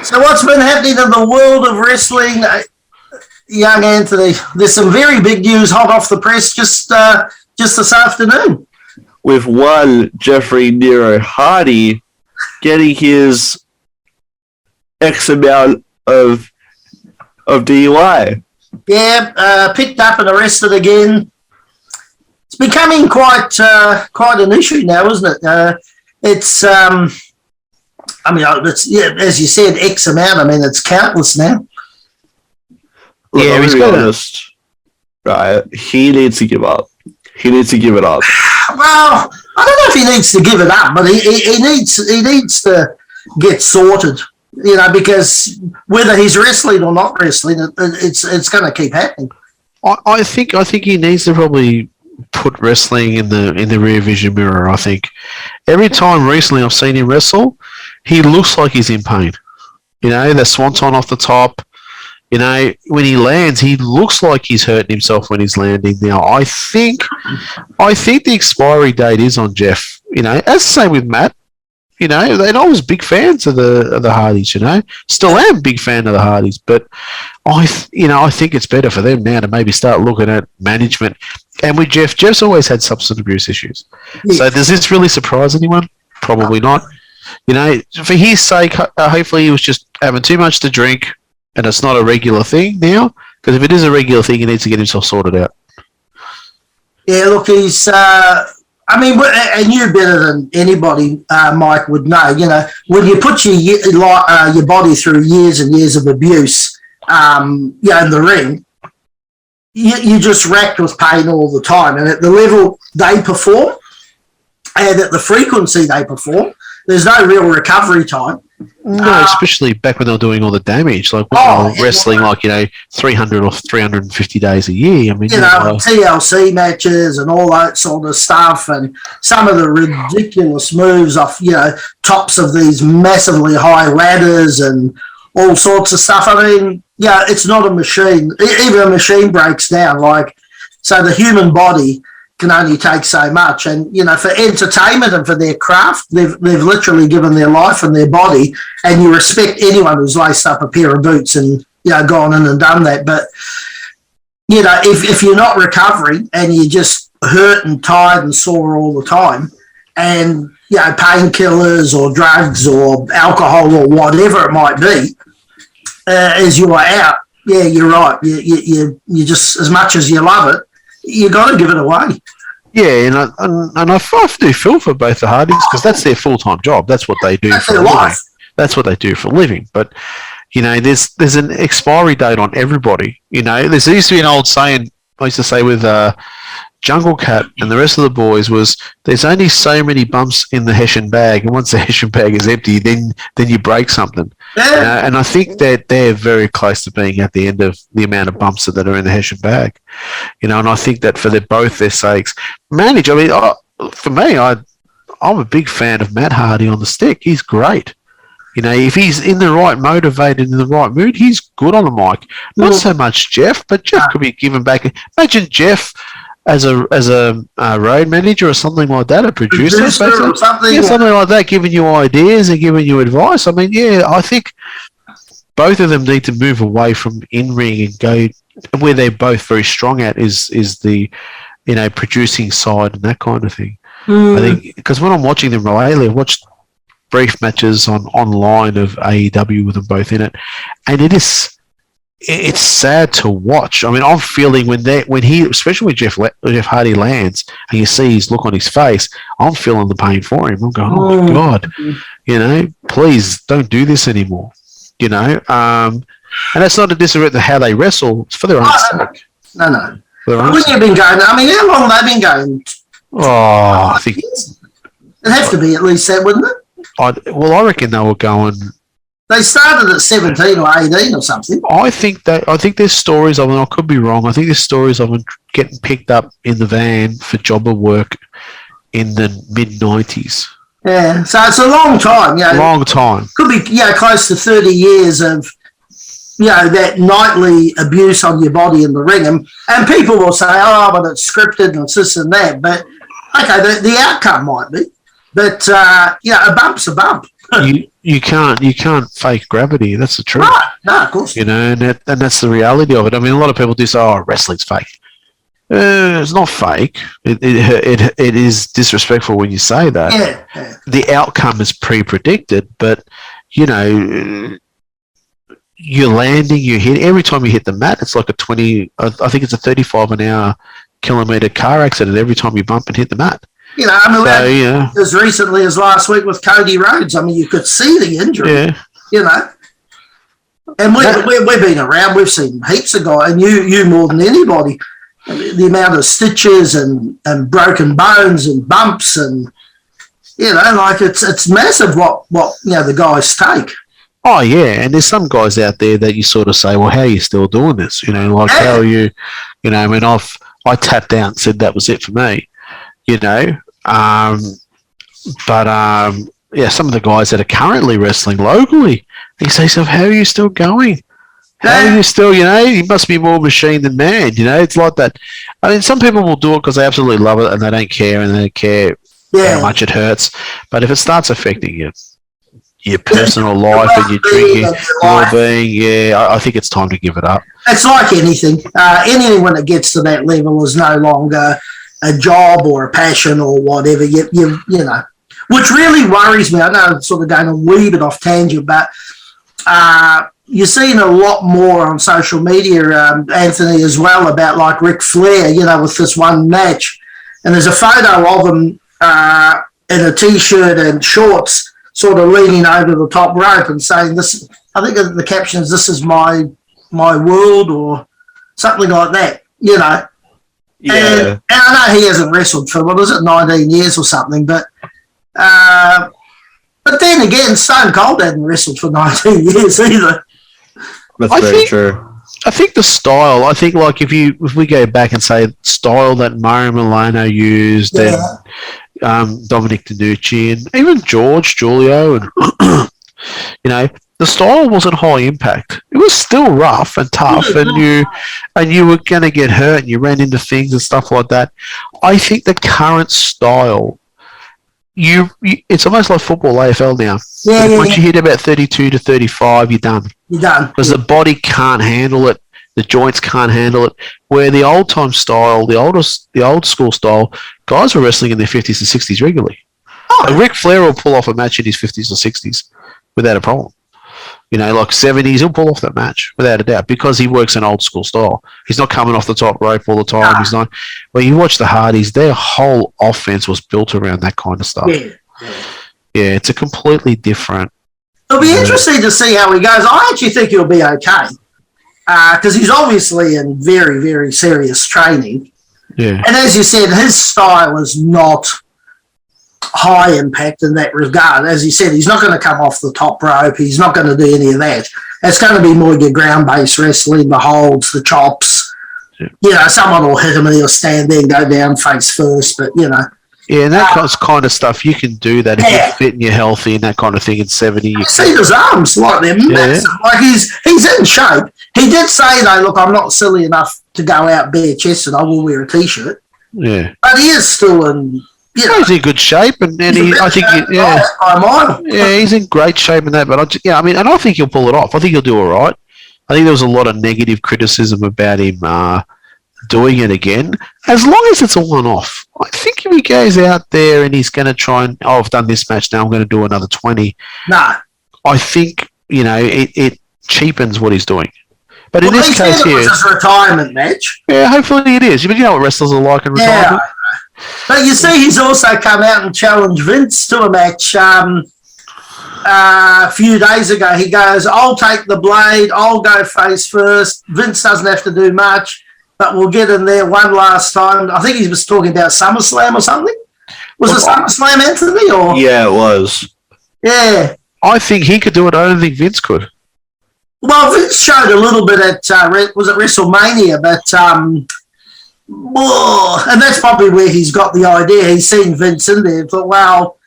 So what's been happening in the world of wrestling, young Anthony? There's some very big news hot off the press just this afternoon. With one Jeffrey Nero Hardy getting his X amount of DUI. Yeah, picked up and arrested again. It's becoming quite an issue now, isn't it? It's as you said, X amount. I mean, it's countless now. Yeah, he's got honest. Right, he needs to give up. He needs to give it up. Well, I don't know if he needs to give it up, but he needs to get sorted. You know, because whether he's wrestling or not wrestling, it's going to keep happening. I think he needs to probably put wrestling in the rear vision mirror. I think every time recently I've seen him wrestle, he looks like he's in pain. You know, the swanton off the top. You know, when he lands, he looks like he's hurting himself when he's landing. Now, I think the expiry date is on Jeff. You know, as the same with Matt. You know, and I was big fans of the Hardys. You know, still am a big fan of the Hardys. But I think it's better for them now to maybe start looking at management. And with Jeff's always had substance abuse issues. Yeah. So does this really surprise anyone? Probably not. You know, for his sake, hopefully he was just having too much to drink, and it's not a regular thing now. Because if it is a regular thing, he needs to get himself sorted out. Yeah, look, he's. I mean, and you better than anybody, Mike, would know. You know, when you put your body through years and years of abuse, in the ring, you're just racked with pain all the time. And at the level they perform, and at the frequency they perform, there's no real recovery time. No, especially back when they were doing all the damage, like when they were wrestling, 300 or 350 days a year. I mean, TLC matches and all that sort of stuff, and some of the ridiculous moves off, tops of these massively high ladders and all sorts of stuff. I mean, it's not a machine. Even a machine breaks down. So the human body can only take so much, and for entertainment and for their craft, they've literally given their life and their body, and you respect anyone who's laced up a pair of boots and gone in and done that. But if you're not recovering and you're just hurt and tired and sore all the time, and painkillers or drugs or alcohol or whatever it might be, as you are out, you're right. You just, as much as you love it, you got to give it away. Yeah, and I do feel for both the Hardys because that's their full-time job. That's what they do for a living. That's what they do for a living. But there's an expiry date on everybody. There used to be an old saying I used to say with Jungle Cat and the rest of the boys was, there's only so many bumps in the Hessian bag, and once the Hessian bag is empty, then you break something. Yeah. And I think that they're very close to being at the end of the amount of bumps that are in the Hessian bag. And I think that for both their sakes, for me, I'm a big fan of Matt Hardy on the stick. He's great. If he's in the right motivated, in the right mood, he's good on the mic. Not so much Jeff, but Jeff could be given back. Imagine Jeff as a road manager or something like that, a producer or something. Something like that, giving you ideas and giving you advice. I mean, I think both of them need to move away from in-ring and go where they're both very strong at is the producing side and that kind of thing. I think because when I'm watching them lately, I've watched brief matches online of AEW with them both in it, and it's sad to watch. I mean, I'm feeling when he, especially when Jeff Hardy lands, and you see his look on his face, I'm feeling the pain for him. I'm going, oh my God, please don't do this anymore. And that's not a disrespect to how they wrestle; it's for their own sake. No. Wouldn't you been going? I mean, how long have they been going? Oh, I think it'd have to be at least that, wouldn't it? I reckon they were going. They started at 17 or 18 or something. I think there's stories of them. I could be wrong. I think there's stories of them getting picked up in the van for jobber work in the mid-90s. Yeah, so it's a long time. Long time. Could be close to 30 years of that nightly abuse on your body in the ring, and people will say, oh, but it's scripted and it's this and that. But okay, the outcome might be. But a bump's a bump. you can't fake gravity. That's the truth. No, of course. You know, and that's the reality of it. I mean, a lot of people do say, "Oh, wrestling's fake." It's not fake. It is disrespectful when you say that. Yeah. The outcome is pre-predicted, but you know, you're landing, you hit. Every time you hit the mat, it's like a 20. I think it's a 35 an hour kilometer car accident every time you bump and hit the mat. You know, I mean, as recently as last week with Cody Rhodes, I mean, you could see the injury. Yeah. You know, and we've been around. We've seen heaps of guys, and you more than anybody. The amount of stitches and broken bones and bumps, and you know, like it's massive what the guys take. Oh yeah, and there's some guys out there that you sort of say, well, how are you still doing this? You know, like how are you? You know, I mean, I tapped out and said that was it for me. You know, yeah, some of the guys that are currently wrestling locally, you say, so how are you still going? How are you still, you know, you must be more machine than man, you know, it's like that. I mean, some people will do it because they absolutely love it and they don't care how much it hurts. But if it starts affecting your personal life and your drinking, your well-being, I think it's time to give it up. It's like anything. Anything when it gets to that level is no longer a job or a passion or whatever, you know, which really worries me. I know I'm sort of going a wee bit off tangent, but you're seeing a lot more on social media, Anthony, as well, about like Ric Flair, you know, with this one match. And there's a photo of him in a T-shirt and shorts, sort of leaning over the top rope and saying, "This." I think the caption is, "This is my world," or something like that, you know. Yeah. And I know he hasn't wrestled for, 19 years or something, but then again, Stone Cold hadn't wrestled for 19 years either. That's very true. I think the style, like if we go back and say style that Mario Milano used and Dominic DeNucci and even George Julio and you know, the style wasn't high impact. It was still rough and tough, and you were going to get hurt and you ran into things and stuff like that. I think the current style, it's almost like football AFL now. Once you hit about 32 to 35, you're done. Because the body can't handle it. The joints can't handle it. Where the old time style, the old school style, guys were wrestling in their 50s and 60s regularly. Like Ric Flair will pull off a match in his 50s or 60s without a problem. You know, like 70s, he'll pull off that match without a doubt because he works an old school style. He's not coming off the top rope all the time. He's not. Well, you watch the Hardys; their whole offense was built around that kind of stuff. Yeah, it's a completely different. It'll be interesting to see how he goes. I actually think he'll be okay because he's obviously in very, very serious training. Yeah, and as you said, his style is not high impact in that regard. As you said, he's not going to come off the top rope. He's not going to do any of that. It's going to be more your ground-based wrestling, the holds, the chops. Yeah. You know, someone will hit him and he'll stand there and go down face first, but, you know. Yeah, and that kind of stuff, you can do that if you're fit and you're healthy and that kind of thing in 70. You see his arms like they're massive. Like he's in shape. He did say, though, look, I'm not silly enough to go out bare-chested. I will wear a T-shirt. Yeah. But he is still in... You know, he's in good shape, and I think he's in great shape in that. But I think he'll pull it off. I think he'll do all right. I think there was a lot of negative criticism about him doing it again. As long as it's a one-off, I think if he goes out there and he's going to try and I've done this match now, I'm going to do another 20. No, I think it cheapens what he's doing. But in this case here, it's a retirement match. Yeah, hopefully it is. But you know what wrestlers are like in retirement. Yeah. But you see, he's also come out and challenged Vince to a match a few days ago. He goes, I'll take the blade, I'll go face first. Vince doesn't have to do much, but we'll get in there one last time. I think he was talking about SummerSlam or something. Was it SummerSlam, Anthony? Or? Yeah, it was. Yeah. I think he could do it. I don't think Vince could. Well, Vince showed a little bit at, was it WrestleMania, but... and that's probably where he's got the idea. He's seen Vince in there and thought, well,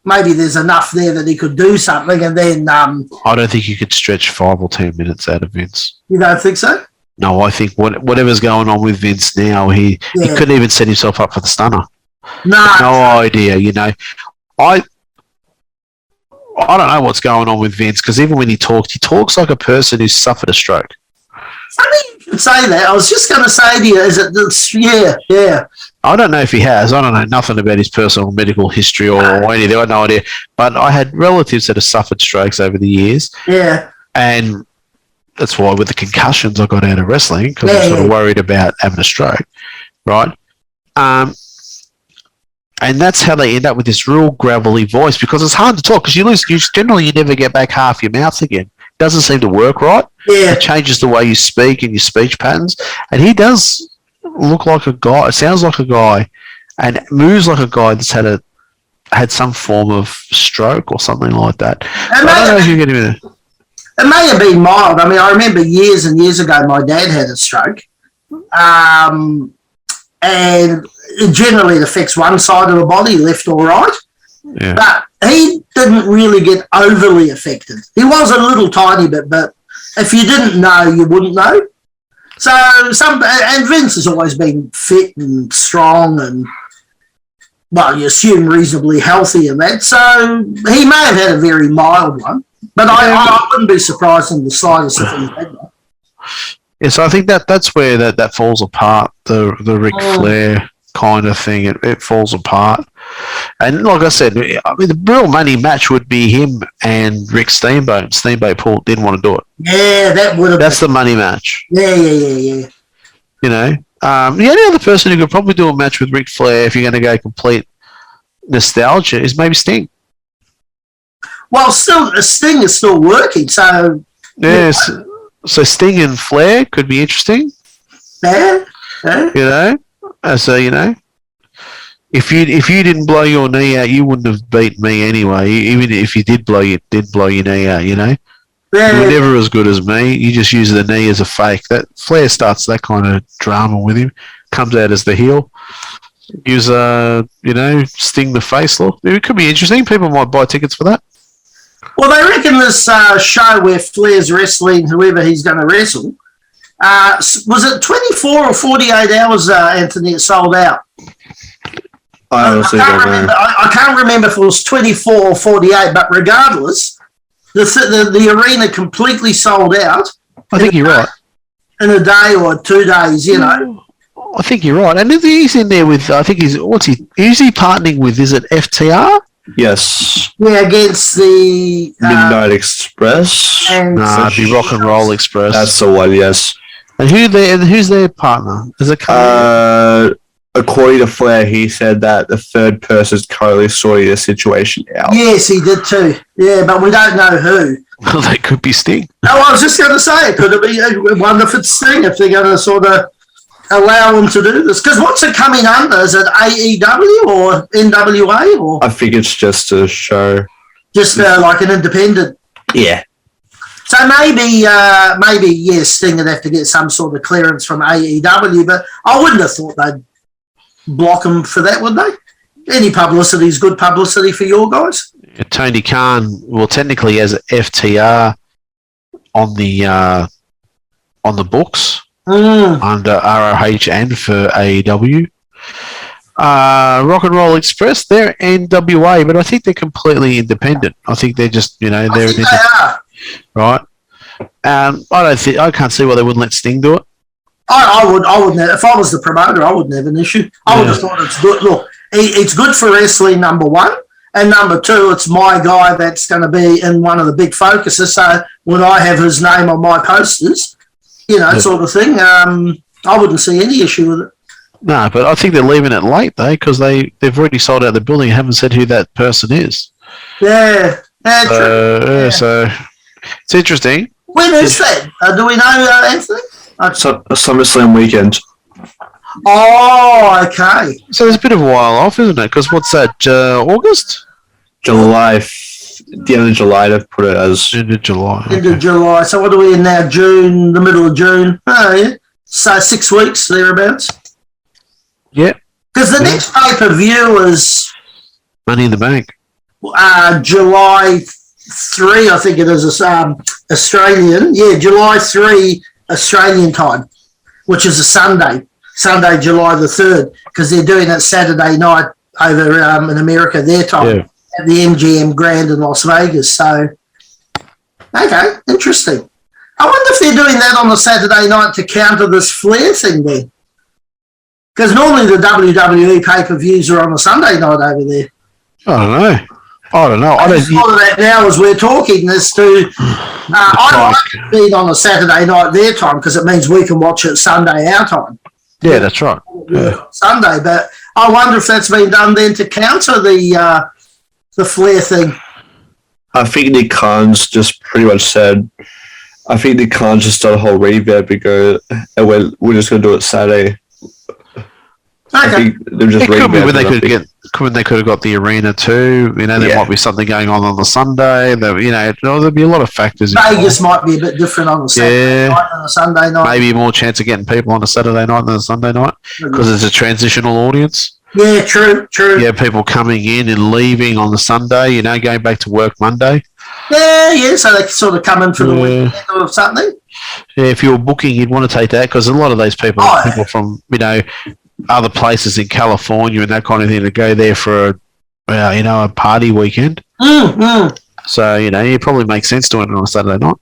maybe there's enough there that he could do something. And then... I don't think you could stretch 5 or 10 minutes out of Vince. You don't think so? No, I think whatever's going on with Vince now, he couldn't even set himself up for the stunner. No. No idea, you know. I don't know what's going on with Vince, because even when he talks like a person who's suffered a stroke. Funny you should say that. I was just going to say to you, yeah. I don't know if he has. I don't know nothing about his personal medical history or anything. I have no idea. But I had relatives that have suffered strokes over the years. Yeah. And that's why with the concussions I got out of wrestling, because I was sort of worried about having a stroke, right? And that's how they end up with this real gravelly voice, because it's hard to talk, because generally you never get back half your mouth again. It doesn't seem to work right. Yeah. It changes the way you speak and your speech patterns. And he does look like a guy, sounds like a guy, and moves like a guy that's had some form of stroke or something like that. I don't know if you're getting it. It may have been mild. I mean, I remember years and years ago my dad had a stroke. And it generally affects one side of the body, left or right. Yeah. But he didn't really get overly affected. He was a little tiny bit, but if you didn't know, you wouldn't know. So and Vince has always been fit and strong and, well, you assume reasonably healthy and that. So he may have had a very mild one, but I wouldn't be surprised in the slightest if he had one. Yeah, so I think that's where that falls apart, the Ric Flair kind of thing. It falls apart. And like I said, I mean, the real money match would be him and Rick Steamboat. Steamboat Paul didn't want to do it. Yeah, that would have That's the money match. Yeah. You know? The only other person who could probably do a match with Ric Flair, if you're going to go complete nostalgia, is maybe Sting. Well, Sting is still working, so... Yes. So Sting and Flair could be interesting. Yeah. You know? So, you know, if you didn't blow your knee out, you wouldn't have beat me anyway. Even if you did blow your knee out, you know, you were never as good as me. You just use the knee as a fake. That Flair starts that kind of drama with him, comes out as the heel, use Sting the face look. It could be interesting. People might buy tickets for that. Well, they reckon this show where Flair's wrestling whoever he's going to wrestle. Was it 24 or 48 hours, Anthony, it sold out? I can't remember if it was 24 or 48, but regardless, the arena completely sold out. I think you're right. In a day or 2 days, you know. I think you're right. And he's in there with, I think who's he partnering with? Is it FTR? Yes. Yeah, against the... Midnight Express. Nah, it'd be Rock and Roll Express. That's the one, yes. And who's their partner? Is it according to Flair, he said that the third person is currently sorting the situation out. Yes, he did too. Yeah, but we don't know who. Well, that could be Sting. No, I was just going to say, it could be. I wonder if it's Sting, if they're going to sort of allow him to do this. Because what's it coming under? Is it AEW or NWA? Or I think it's just a show. Just like an independent. Yeah. So maybe, yes, Sting would have to get some sort of clearance from AEW, but I wouldn't have thought they'd block him for that, would they? Any publicity is good publicity for your guys. Yeah, Tony Khan, well, technically has FTR on the books under ROH and for AEW. Rock and Roll Express, they're NWA, but I think they're completely independent. I think they're just, they are. Right. I can't see why they wouldn't let Sting do it. I wouldn't. If I was the promoter, I wouldn't have an issue. I would have thought it's good. Look, it's good for wrestling, number one, and number two, it's my guy that's going to be in one of the big focuses. So when I have his name on my posters, sort of thing, I wouldn't see any issue with it. No, but I think they're leaving it late though, because they've already sold out the building and haven't said who that person is. Yeah, true. So it's interesting. When is that? Do we know, Anthony? SummerSlam weekend. Oh, okay. So there's a bit of a while off, isn't it? Because what's that, August? July, the end of July, they've put it as... End of July. End of July. So what are we in now? June, the middle of June. Oh, yeah. So 6 weeks, thereabouts. Yeah. Because the next pay-per-view is... Money in the Bank. July 3, I think it is, Australian. Yeah, July 3 Australian time, which is a Sunday, July the 3rd, because they're doing it Saturday night over in America, their time. at the MGM Grand in Las Vegas. So, okay, interesting. I wonder if they're doing that on a Saturday night to counter this Flair thing then. Because normally the WWE pay-per-views are on a Sunday night over there. I don't know. I just thought of that now as we're talking as to... I like being on a Saturday night their time because it means we can watch it Sunday our time. Yeah, that's right. Yeah. Sunday, but I wonder if that's been done then to counter the Flair thing. I think the cons just pretty much said, I think the cons just done a whole revamp and go, and we're just going to do it Saturday. I think they're just it could be when they could have got the arena too. You know, there might be something going on the Sunday. There'll be a lot of factors. Vegas might be a bit different on a Saturday night than a Sunday night. Maybe more chance of getting people on a Saturday night than a Sunday night because it's a transitional audience. Yeah, true. Yeah, people coming in and leaving on the Sunday. Going back to work Monday. Yeah. So they sort of come in for the weekend or something. Yeah, if you were booking, you'd want to take that because a lot of those people are people from other places in California and that kind of thing to go there for a party weekend. Mm-hmm. So it probably makes sense doing it on a Saturday night.